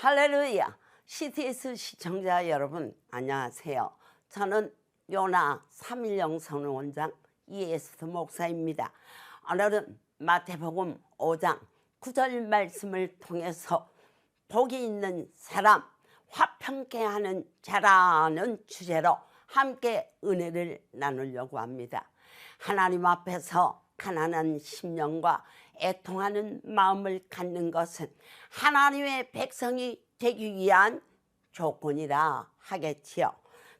할렐루야. CTS 시청자 여러분 안녕하세요. 저는 요나 3.1영성 원장 이에스더 목사입니다. 오늘은 마태복음 5장 9절 말씀을 통해서 복이 있는 사람, 화평케 하는 자라는 주제로 함께 은혜를 나누려고 합니다. 하나님 앞에서 가난한 심령과 애통하는 마음을 갖는 것은 하나님의 백성이 되기 위한 조건이라 하겠지요.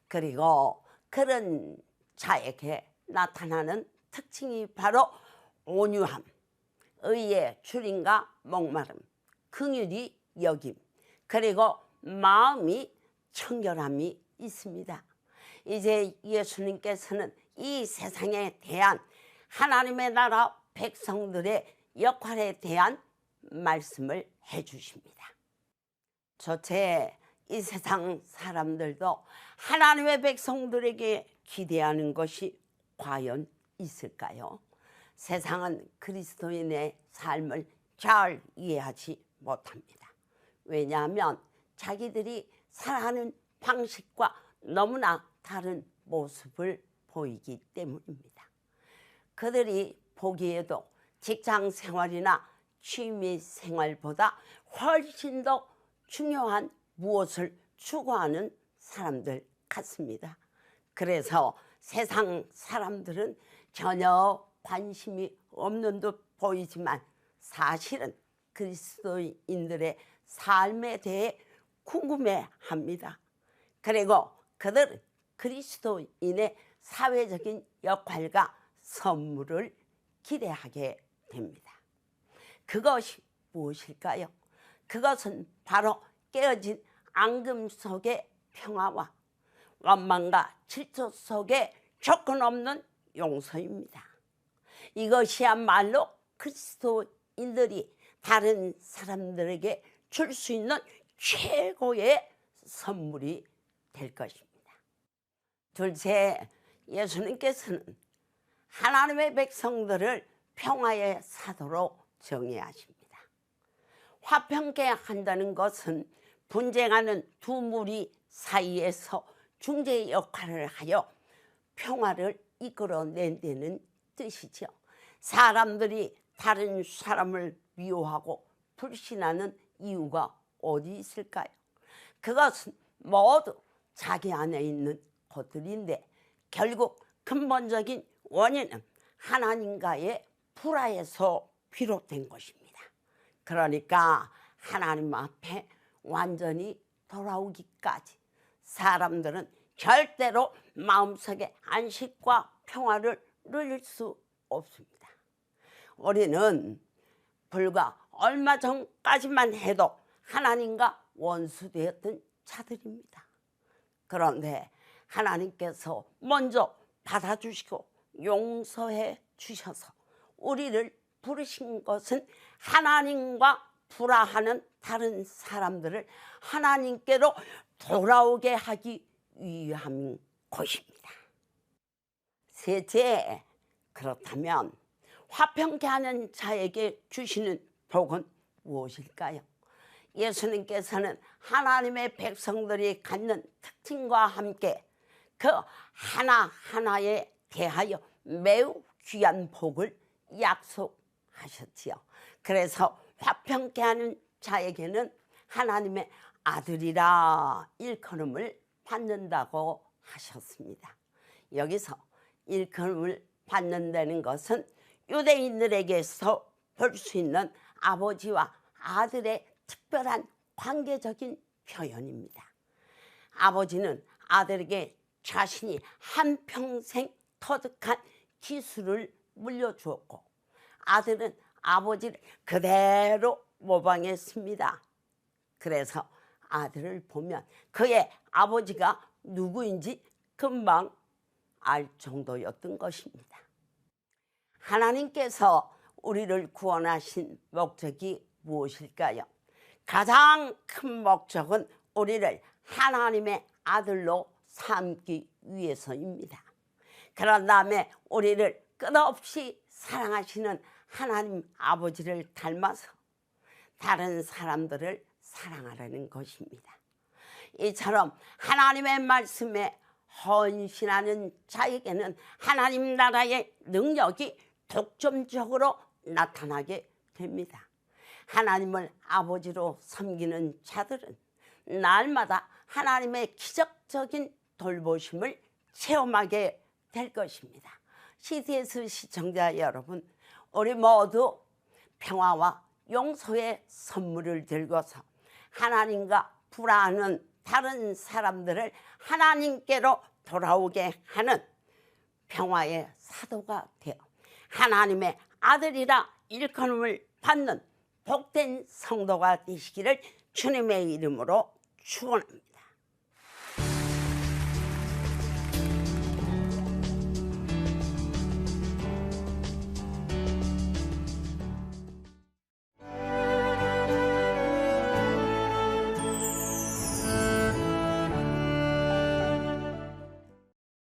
그리고 그런 자에게 나타나는 특징이 바로 온유함, 의의 줄임과 목마름, 긍휼히 여김, 그리고 마음이 청결함이 있습니다. 이제 예수님께서는 이 세상에 대한 하나님의 나라 백성들의 역할에 대한 말씀을 해주십니다. 저체 이 세상 사람들도 하나님의 백성들에게 기대하는 것이 과연 있을까요? 세상은 그리스도인의 삶을 잘 이해하지 못합니다. 왜냐하면 자기들이 살아가는 방식과 너무나 다른 모습을 보이기 때문입니다. 그들이 보기에도 직장 생활이나 취미 생활보다 훨씬 더 중요한 무엇을 추구하는 사람들 같습니다. 그래서 세상 사람들은 전혀 관심이 없는 듯 보이지만 사실은 그리스도인들의 삶에 대해 궁금해합니다. 그리고 그들은 그리스도인의 사회적인 역할과 선물을 기대하게 됩니다. 그것이 무엇일까요? 그것은 바로 깨어진 앙금 속의 평화와 원망과 질투 속의 조건 없는 용서입니다. 이것이야말로 그리스도인들이 다른 사람들에게 줄 수 있는 최고의 선물이 될 것입니다. 둘째, 예수님께서는 하나님의 백성들을 평화의 사도로 정의하십니다. 화평케 한다는 것은 분쟁하는 두 무리 사이에서 중재 역할을 하여 평화를 이끌어낸다는 뜻이죠. 사람들이 다른 사람을 미워하고 불신하는 이유가 어디 있을까요? 그것은 모두 자기 안에 있는 것들인데 결국 근본적인 원인은 하나님과의 불화에서 비롯된 것입니다. 그러니까 하나님 앞에 완전히 돌아오기까지 사람들은 절대로 마음속에 안식과 평화를 누릴 수 없습니다. 우리는 불과 얼마 전까지만 해도 하나님과 원수되었던 자들입니다. 그런데 하나님께서 먼저 받아주시고 용서해 주셔서 우리를 부르신 것은 하나님과 불화하는 다른 사람들을 하나님께로 돌아오게 하기 위함인 것입니다. 셋째, 그렇다면 화평케 하는 자에게 주시는 복은 무엇일까요? 예수님께서는 하나님의 백성들이 갖는 특징과 함께 그 하나하나에 대하여 매우 귀한 복을 약속하셨지요. 그래서 화평케 하는 자에게는 하나님의 아들이라 일컬음을 받는다고 하셨습니다. 여기서 일컬음을 받는다는 것은 유대인들에게서 볼 수 있는 아버지와 아들의 특별한 관계적인 표현입니다. 아버지는 아들에게 자신이 한평생 터득한 기술을 물려주었고 아들은 아버지를 그대로 모방했습니다. 그래서 아들을 보면 그의 아버지가 누구인지 금방 알 정도였던 것입니다. 하나님께서 우리를 구원하신 목적이 무엇일까요? 가장 큰 목적은 우리를 하나님의 아들로 삼기 위해서입니다. 그런 다음에 우리를 끝없이 사랑하시는 하나님 아버지를 닮아서 다른 사람들을 사랑하라는 것입니다. 이처럼 하나님의 말씀에 헌신하는 자에게는 하나님 나라의 능력이 독점적으로 나타나게 됩니다. 하나님을 아버지로 섬기는 자들은 날마다 하나님의 기적적인 돌보심을 체험하게 될 것입니다. CTS 시청자 여러분, 우리 모두 평화와 용서의 선물을 들고서 하나님과 불화하는 다른 사람들을 하나님께로 돌아오게 하는 평화의 사도가 되어 하나님의 아들이라 일컬음을 받는 복된 성도가 되시기를 주님의 이름으로 축원합니다.